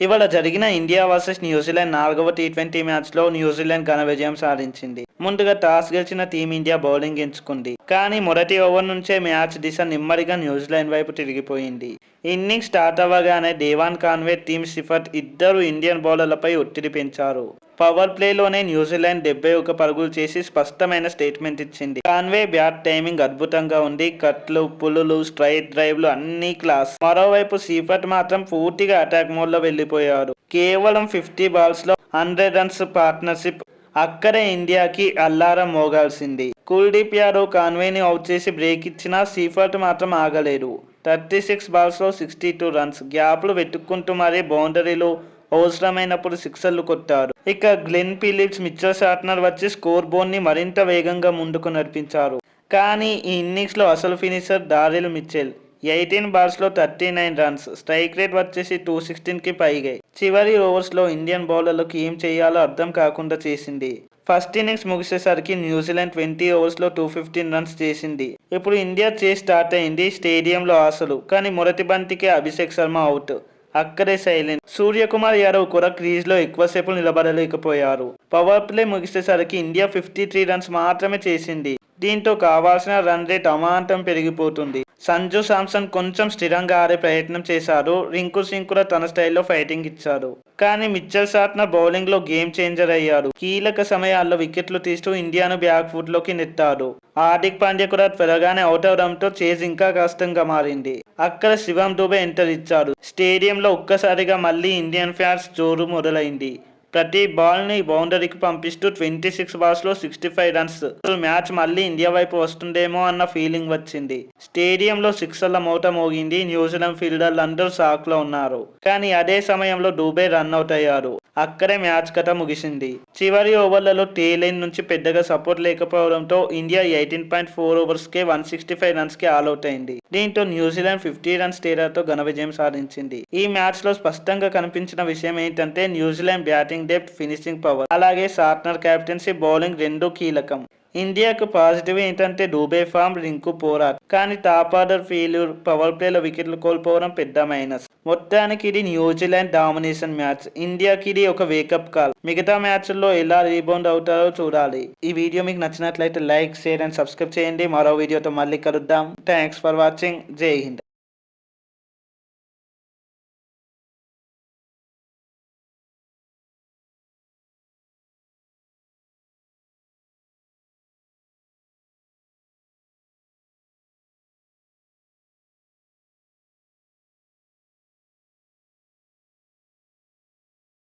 ఇవాళ జరిగిన India versus New Zealand 4వ టీ20 మ్యాచ్లో న్యూజిలాండ్ ఘన విజయం సాధించింది. ముందుగా టాస్ గెలిచిన టీమిండియా బౌలింగ్ ఎంచుకుంది. కానీ మొదటి ఓవర్ నుంచే మ్యాచ్ దిశ నెమ్మదిగా న్యూజిలాండ్ వైపు తిరిగిపోయింది. ఇన్నింగ్స్ స్టార్ట్ అవ్వగానే డేవాన్ కాన్వే, టిమ్ సిఫర్ట్ ఇద్దరు ఇండియన్ బౌలర్లపై ఒత్తిడి పెంచారు. పవర్ ప్లేలోనే న్యూజిలాండ్ 71 పరుగులు చేసి స్పష్టమైన స్టేట్మెంట్ ఇచ్చింది. కాన్వే బ్యాట్ టైమింగ్ అద్భుతంగా ఉంది. కట్లు, పుల్లులు, స్ట్రైట్ డ్రైవ్లు అన్నీ క్లాస్. మరోవైపు సీఫర్ట్ మాత్రం పూర్తిగా అటాక్ మోడ్లో వెళ్లిపోయాడు. కేవలం 50 బాల్స్లో 100 రన్స్ పార్ట్నర్షిప్ అక్కడే ఇండియాకి అల్లారం మోగాల్సింది. కుల్దీప్ యాదవ్ కాన్వేని అవుట్ చేసి బ్రేక్ ఇచ్చినా సీఫర్ట్ మాత్రం ఆగలేదు. 36 బాల్స్లో 62 రన్స్ గ్యాప్లు వెతుక్కుంటూ మరీ బౌండరీలు అవసరమైనప్పుడు సిక్సర్లు కొట్టారు. ఇక గ్లెన్ ఫిలిప్స్, మిచెల్ సార్నర్ వచ్చి స్కోర్ బోర్డ్ని మరింత వేగంగా ముందుకు నడిపించారు. కానీ ఈ ఇన్నింగ్స్లో అసలు finisher Daryl Mitchell 18 బాల్స్లో 39 runs, strike rate వచ్చేసి 216కి పైగా. చివరి ఓవర్స్లో ఇండియన్ బౌలర్లకు ఏం చేయాలో అర్థం కాకుండా చేసింది. ఫస్ట్ ఇన్నింగ్స్ ముగిసేసరికి న్యూజిలాండ్ 20 ఓవర్స్లో 215 రన్స్ చేసింది. ఇప్పుడు ఇండియా చేసి స్టార్ట్ అయింది. స్టేడియంలో ఆశలు. కానీ మొదటి బంతికే అభిషేక్ శర్మ అవుట్. అక్కడే సైలెంట్. సూర్యకుమార్ యాదవ్ కూడా క్రీజ్లో ఎక్కువసేపు నిలబడలేకపోయారు. పవర్ ప్లే ముగిసేసరికి ఇండియా 53 రన్స్ మాత్రమే చేసింది. దీంతో కావాల్సిన రన్ రేట్ అమాంతం పెరిగిపోతుంది. సంజు శాంసన్ కొంచెం స్థిరంగా ఆడే ప్రయత్నం చేశాడు. రింకు సింగ్ కూడా తన స్టైల్లో ఫైటింగ్ ఇచ్చాడు. కానీ మిచెల్ సార్నర్ బౌలింగ్ లో గేమ్ చేంజర్ అయ్యాడు. కీలక సమయాల్లో వికెట్లు తీస్తూ ఇండియాను బ్యాక్ ఫుట్ లోకి నెట్టాడు. హార్దిక్ పాండ్యా కూడా త్వరగానే అవుట్ అవడంతో చేజ్ ఇంకా కష్టంగా మారింది. అక్కడ శివం దుబే ఎంటర్ ఇచ్చాడు. స్టేడియంలో ఒక్కసారిగా మళ్ళీ ఇండియన్ ఫ్యాన్స్ జోరు మొదలైంది. ప్రతి బాల్ని బౌండరీకి పంపిస్తూ 26 బాల్స్లో 65 రన్స్. మ్యాచ్ మళ్ళీ ఇండియా వైపు వస్తుందేమో అన్న ఫీలింగ్ వచ్చింది. స్టేడియంలో సిక్సర్ల మోత మోగింది. న్యూజిలాండ్ ఫీల్డర్లు అందరూ షాక్ లో ఉన్నారు. కానీ అదే సమయంలో డూబే రన్అట్ అయ్యారు. అక్కడే మ్యాచ్ కథ ముగిసింది. చివరి ఓవర్లలో టేలైన్ నుంచి పెద్దగా సపోర్ట్ లేకపోవడంతో ఇండియా 18.4 ఓవర్స్కే 165 రన్స్కి ఆల్అౌట్ అయింది. దీంతో న్యూజిలాండ్ 50 రన్స్ తేడాతో ఘన విజయం సాధించింది. ఈ మ్యాచ్లో స్పష్టంగా కనిపించిన విషయం ఏంటంటే New Zealand batting depth, finishing power, అలాగే సార్నర్ కెప్టెన్సీ, బౌలింగ్ రెండూ కీలకం. ఇండియాకు పాజిటివ్ ఏంటంటే డూబే ఫామ్, రింకు పోరాట్. కానీ టాప్ ఆర్డర్ ఫెయిల్యూర్, పవర్ ప్లేలో వికెట్లు కోల్పోవడం పెద్ద మైనస్. మొత్తానికి ఇది న్యూజిలాండ్ డామినేషన్ మ్యాచ్. ఇండియాకి ఇది ఒక వేకప్ కాల్. మిగతా మ్యాచ్ల్లో ఎలా రీబౌండ్ అవుతారో చూడాలి. ఈ వీడియో మీకు నచ్చినట్లయితే లైక్, షేర్ అండ్ సబ్స్క్రైబ్ చేయండి. మరో వీడియోతో మళ్ళీ కలుద్దాం. Thanks for watching. జై హింద్.